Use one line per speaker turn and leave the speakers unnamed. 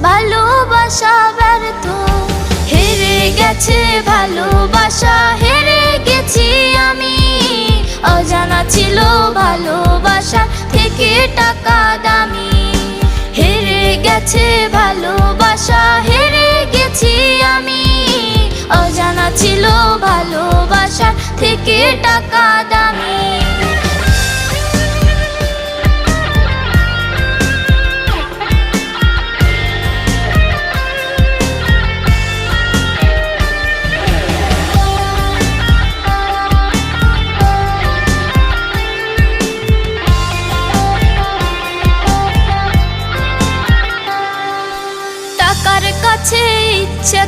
ভালোবাসা ব্যর্থ, হেরে গেছে ভালোবাসা, হেরে গেছি আমি। অজানা ছিল ভালোবাসা থেকে টাকা দামি, হেরে গেছে ভালোবাসা, হেরে গেছি আমি। অজানা ছিল ভালোবাসা থেকে টাকা দামি। টাকার কাছে ইচ্ছে